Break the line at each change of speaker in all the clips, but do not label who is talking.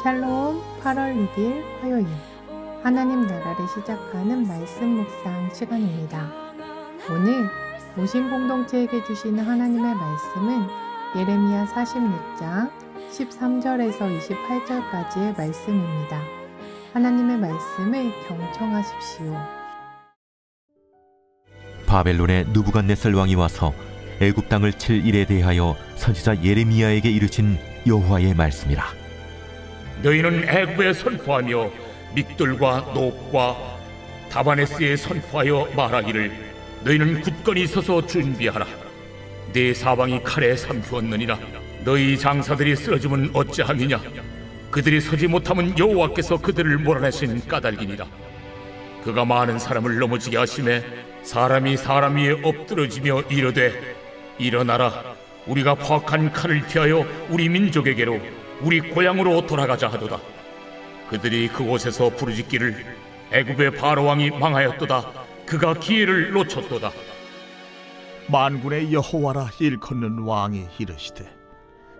샬롬. 8월 6일 화요일 하나님 나라를 시작하는 말씀 묵상 시간입니다. 오늘 모신 공동체에게 주시는 하나님의 말씀은 예레미야 46장 13절에서 28절까지의 말씀입니다. 하나님의 말씀을 경청하십시오.
바벨론의 느부갓네살 왕이 와서 애굽 땅을 칠 일에 대하여 선지자 예레미야에게 이르신 여호와의 말씀이라.
너희는 애굽에 선포하며 믹돌과 녹과 다바네스에 선포하여 말하기를 너희는 굳건히 서서 준비하라. 네 사방이 칼에 삼키었느니라. 너희 장사들이 쓰러지면 어찌함이냐. 그들이 서지 못하면 여호와께서 그들을 몰아내신 까닭이니라. 그가 많은 사람을 넘어지게 하심에 사람이 사람 위에 엎드러지며 이르되 일어나라. 우리가 포악한 칼을 피하여 우리 민족에게로 우리 고향으로 돌아가자 하도다. 그들이 그곳에서 부르짖기를 애굽의 바로왕이 망하였도다. 그가 기회를 놓쳤도다.
만군의 여호와라 일컫는 왕이 이르시되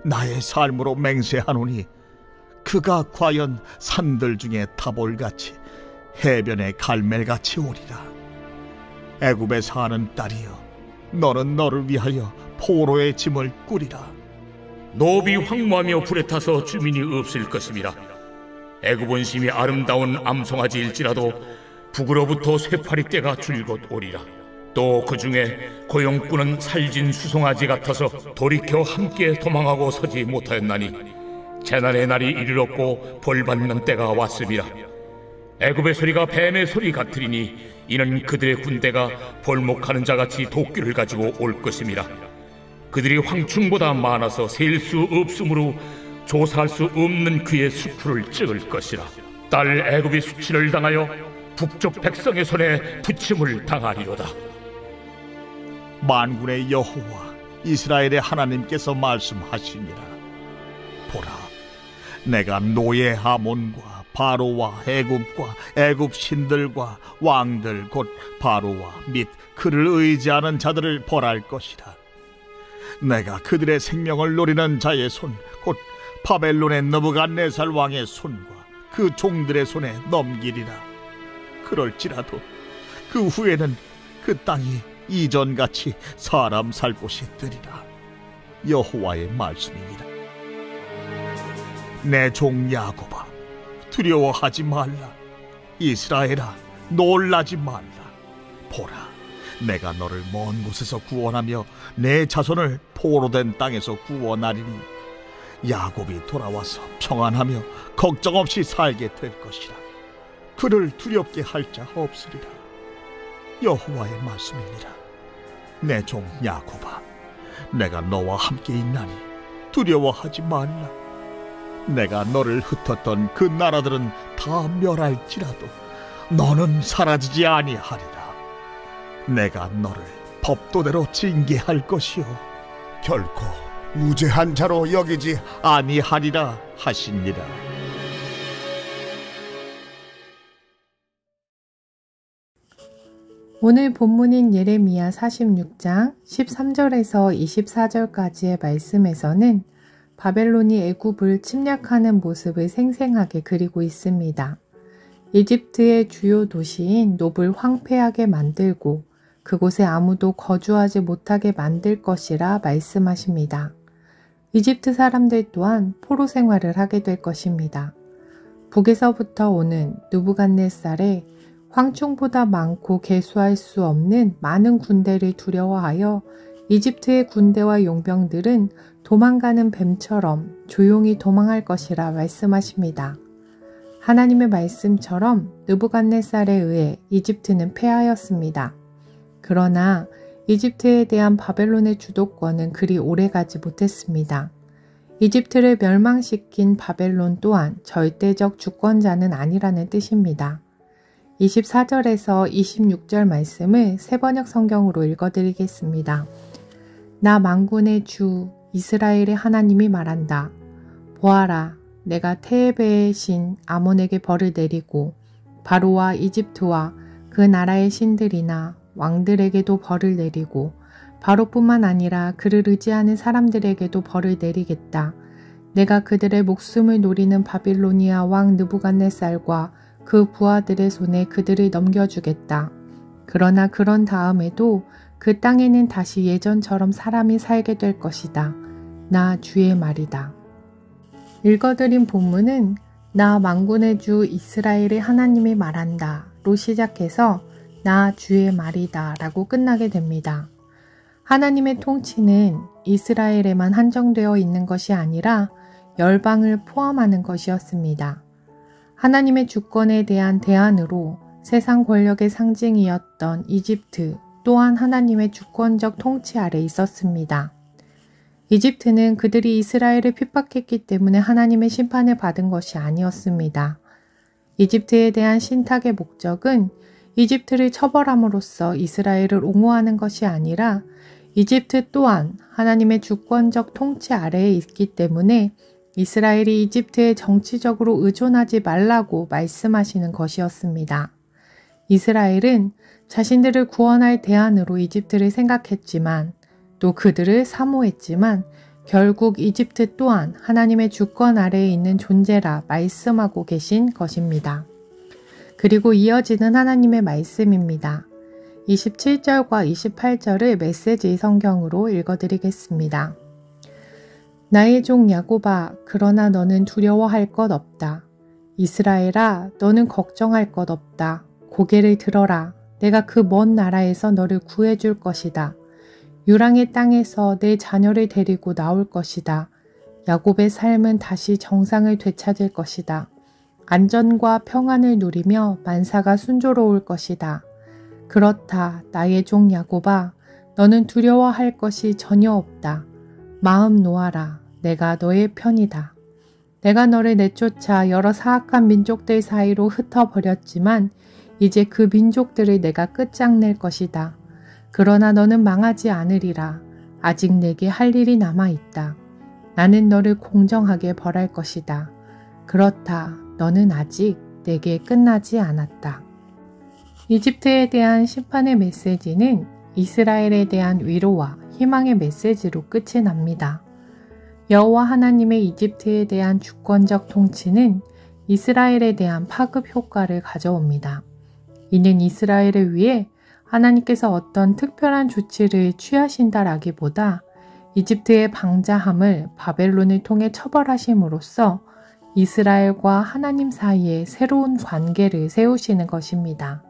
나의 삶으로 맹세하노니 그가 과연 산들 중에 타볼같이 해변의 갈멜같이 오리라. 애굽에 사는 딸이여, 너는 너를 위하여 포로의 짐을 꾸리라.
노비 황무하며 불에 타서 주민이 없을 것임이라. 애굽은 심히 아름다운 암송아지일지라도 북으로부터 쇠파리 떼가 줄곧 오리라. 또 그 중에 고용꾼은 살진 수송아지 같아서 돌이켜 함께 도망하고 서지 못하였나니 재난의 날이 이르렀고 벌받는 때가 왔음이라. 애굽의 소리가 뱀의 소리 같으리니 이는 그들의 군대가 벌목하는 자같이 도끼를 가지고 올 것임이라. 그들이 황충보다 많아서 셀 수 없으므로 조사할 수 없는 그의 수풀을 찍을 것이라. 딸 애굽이 수치를 당하여 북쪽 백성의 손에 부침을 당하리로다.
만군의 여호와 이스라엘의 하나님께서 말씀하시니라. 보라, 내가 노예 아몬과 바로와 애굽과 애굽 신들과 왕들 곧 바로와 및 그를 의지하는 자들을 벌할 것이라. 내가 그들의 생명을 노리는 자의 손 곧 바벨론의 느부갓네살 왕의 손과 그 종들의 손에 넘기리라. 그럴지라도 그 후에는 그 땅이 이전같이 사람 살 곳이 되리라. 여호와의 말씀이니라. 내 종 야곱아, 두려워하지 말라. 이스라엘아, 놀라지 말라. 보라, 내가 너를 먼 곳에서 구원하며 내 자손을 포로된 땅에서 구원하리니 야곱이 돌아와서 평안하며 걱정 없이 살게 될 것이라. 그를 두렵게 할 자 없으리라. 여호와의 말씀이니라. 내 종 야곱아, 내가 너와 함께 있나니 두려워하지 말라. 내가 너를 흩었던 그 나라들은 다 멸할지라도 너는 사라지지 아니하리라. 내가 너를 법도대로 징계할 것이요 결코 무죄한 자로 여기지 아니하리라 하시니라.
오늘 본문인 예레미야 46장 13절에서 24절까지의 말씀에서는 바벨론이 애굽을 침략하는 모습을 생생하게 그리고 있습니다. 이집트의 주요 도시인 놉을 황폐하게 만들고 그곳에 아무도 거주하지 못하게 만들 것이라 말씀하십니다. 이집트 사람들 또한 포로 생활을 하게 될 것입니다. 북에서부터 오는 느부갓네살의 황충보다 많고 계수할 수 없는 많은 군대를 두려워하여 이집트의 군대와 용병들은 도망가는 뱀처럼 조용히 도망할 것이라 말씀하십니다. 하나님의 말씀처럼 느부갓네살에 의해 이집트는 패하였습니다. 그러나 이집트에 대한 바벨론의 주도권은 그리 오래가지 못했습니다. 이집트를 멸망시킨 바벨론 또한 절대적 주권자는 아니라는 뜻입니다. 24절에서 26절 말씀을 새번역 성경으로 읽어드리겠습니다. 나 만군의 주 이스라엘의 하나님이 말한다. 보아라, 내가 테베의 신 아몬에게 벌을 내리고 바로와 이집트와 그 나라의 신들이나 왕들에게도 벌을 내리고 바로뿐만 아니라 그를 의지하는 사람들에게도 벌을 내리겠다. 내가 그들의 목숨을 노리는 바빌로니아 왕 느부갓네살과 그 부하들의 손에 그들을 넘겨주겠다. 그러나 그런 다음에도 그 땅에는 다시 예전처럼 사람이 살게 될 것이다. 나 주의 말이다. 읽어드린 본문은 나 만군의 주 이스라엘의 하나님이 말한다 로 시작해서 나 주의 말이다 라고 끝나게 됩니다. 하나님의 통치는 이스라엘에만 한정되어 있는 것이 아니라 열방을 포함하는 것이었습니다. 하나님의 주권에 대한 대안으로 세상 권력의 상징이었던 이집트 또한 하나님의 주권적 통치 아래 있었습니다. 이집트는 그들이 이스라엘을 핍박했기 때문에 하나님의 심판을 받은 것이 아니었습니다. 이집트에 대한 신탁의 목적은 이집트를 처벌함으로써 이스라엘을 옹호하는 것이 아니라 이집트 또한 하나님의 주권적 통치 아래에 있기 때문에 이스라엘이 이집트에 정치적으로 의존하지 말라고 말씀하시는 것이었습니다. 이스라엘은 자신들을 구원할 대안으로 이집트를 생각했지만 또 그들을 사모했지만 결국 이집트 또한 하나님의 주권 아래에 있는 존재라 말씀하고 계신 것입니다. 그리고 이어지는 하나님의 말씀입니다. 27절과 28절을 메시지 성경으로 읽어드리겠습니다. 나의 종 야곱아, 그러나 너는 두려워할 것 없다. 이스라엘아, 너는 걱정할 것 없다. 고개를 들어라. 내가 그 먼 나라에서 너를 구해줄 것이다. 유랑의 땅에서 내 자녀를 데리고 나올 것이다. 야곱의 삶은 다시 정상을 되찾을 것이다. 안전과 평안을 누리며 만사가 순조로울 것이다. 그렇다, 나의 종 야곱아, 너는 두려워할 것이 전혀 없다. 마음 놓아라. 내가 너의 편이다. 내가 너를 내쫓아 여러 사악한 민족들 사이로 흩어버렸지만 이제 그 민족들을 내가 끝장낼 것이다. 그러나 너는 망하지 않으리라. 아직 내게 할 일이 남아있다. 나는 너를 공정하게 벌할 것이다. 그렇다, 너는 아직 내게 끝나지 않았다. 이집트에 대한 심판의 메시지는 이스라엘에 대한 위로와 희망의 메시지로 끝이 납니다. 여호와 하나님의 이집트에 대한 주권적 통치는 이스라엘에 대한 파급 효과를 가져옵니다. 이는 이스라엘을 위해 하나님께서 어떤 특별한 조치를 취하신다라기보다 이집트의 방자함을 바벨론을 통해 처벌하심으로써 이스라엘과 하나님 사이에 새로운 관계를 세우시는 것입니다.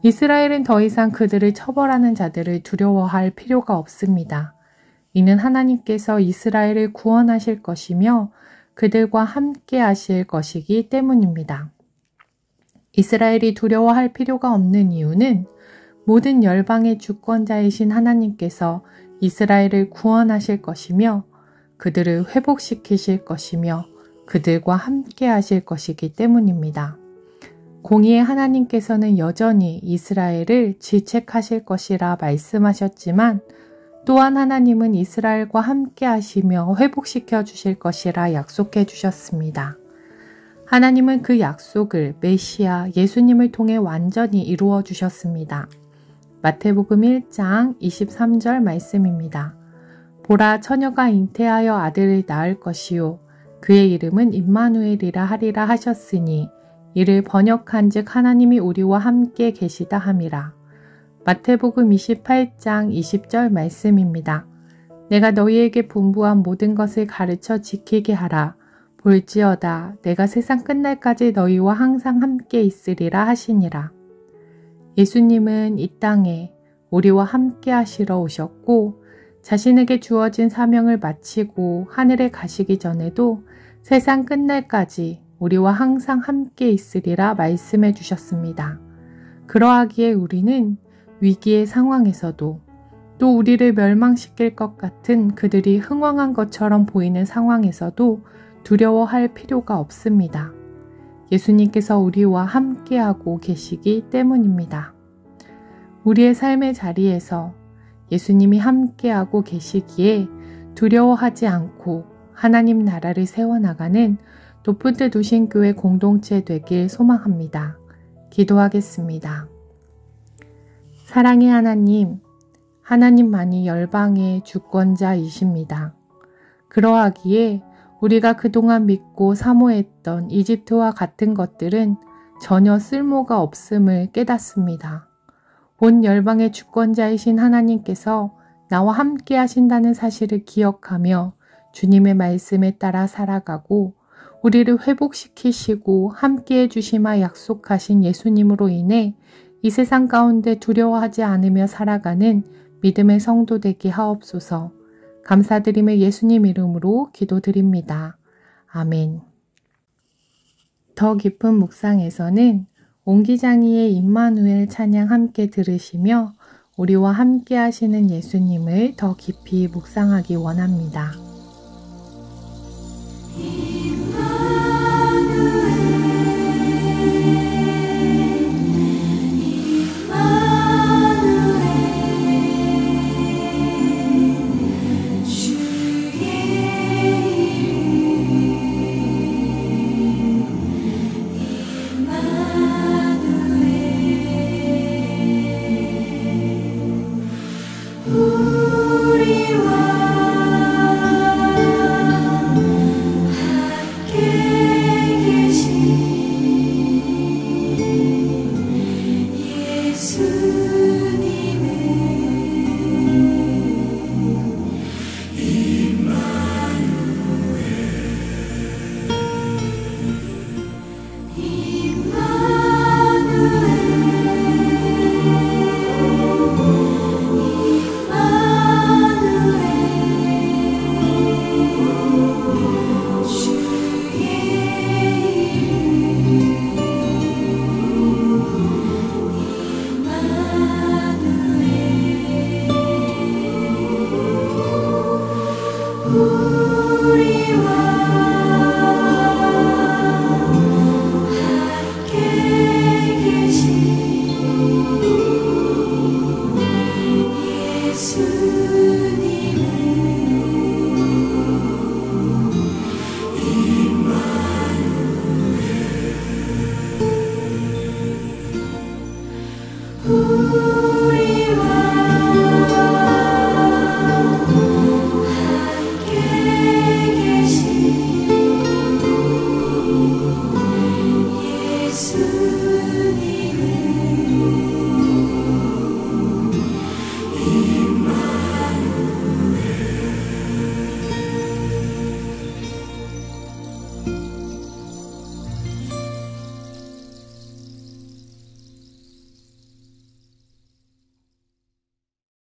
이스라엘은 더 이상 그들을 처벌하는 자들을 두려워할 필요가 없습니다. 이는 하나님께서 이스라엘을 구원하실 것이며 그들과 함께 하실 것이기 때문입니다. 이스라엘이 두려워할 필요가 없는 이유는 모든 열방의 주권자이신 하나님께서 이스라엘을 구원하실 것이며 그들을 회복시키실 것이며 그들과 함께 하실 것이기 때문입니다. 공의의 하나님께서는 여전히 이스라엘을 질책하실 것이라 말씀하셨지만 또한 하나님은 이스라엘과 함께 하시며 회복시켜 주실 것이라 약속해 주셨습니다. 하나님은 그 약속을 메시아 예수님을 통해 완전히 이루어 주셨습니다. 마태복음 1장 23절 말씀입니다. 보라, 처녀가 잉태하여 아들을 낳을 것이요 그의 이름은 임마누엘이라 하리라 하셨으니 이를 번역한즉 하나님이 우리와 함께 계시다 함이라. 마태복음 28장 20절 말씀입니다. 내가 너희에게 분부한 모든 것을 가르쳐 지키게 하라. 볼지어다 내가 세상 끝날까지 너희와 항상 함께 있으리라 하시니라. 예수님은 이 땅에 우리와 함께 하시러 오셨고 자신에게 주어진 사명을 마치고 하늘에 가시기 전에도 세상 끝날까지 우리와 항상 함께 있으리라 말씀해 주셨습니다. 그러하기에 우리는 위기의 상황에서도 또 우리를 멸망시킬 것 같은 그들이 흥왕한 것처럼 보이는 상황에서도 두려워할 필요가 없습니다. 예수님께서 우리와 함께하고 계시기 때문입니다. 우리의 삶의 자리에서 예수님이 함께하고 계시기에 두려워하지 않고 하나님 나라를 세워나가는 높은 뜻 두신 교회 공동체 되길 소망합니다. 기도하겠습니다. 사랑의 하나님, 하나님만이 열방의 주권자이십니다. 그러하기에 우리가 그동안 믿고 사모했던 이집트와 같은 것들은 전혀 쓸모가 없음을 깨닫습니다. 온 열방의 주권자이신 하나님께서 나와 함께 하신다는 사실을 기억하며 주님의 말씀에 따라 살아가고 우리를 회복시키시고 함께 해주시마 약속하신 예수님으로 인해 이 세상 가운데 두려워하지 않으며 살아가는 믿음의 성도 되게 하옵소서. 감사드리며 예수님 이름으로 기도드립니다. 아멘. 더 깊은 묵상에서는 옹기장이의 임마누엘 찬양 함께 들으시며 우리와 함께 하시는 예수님을 더 깊이 묵상하기 원합니다.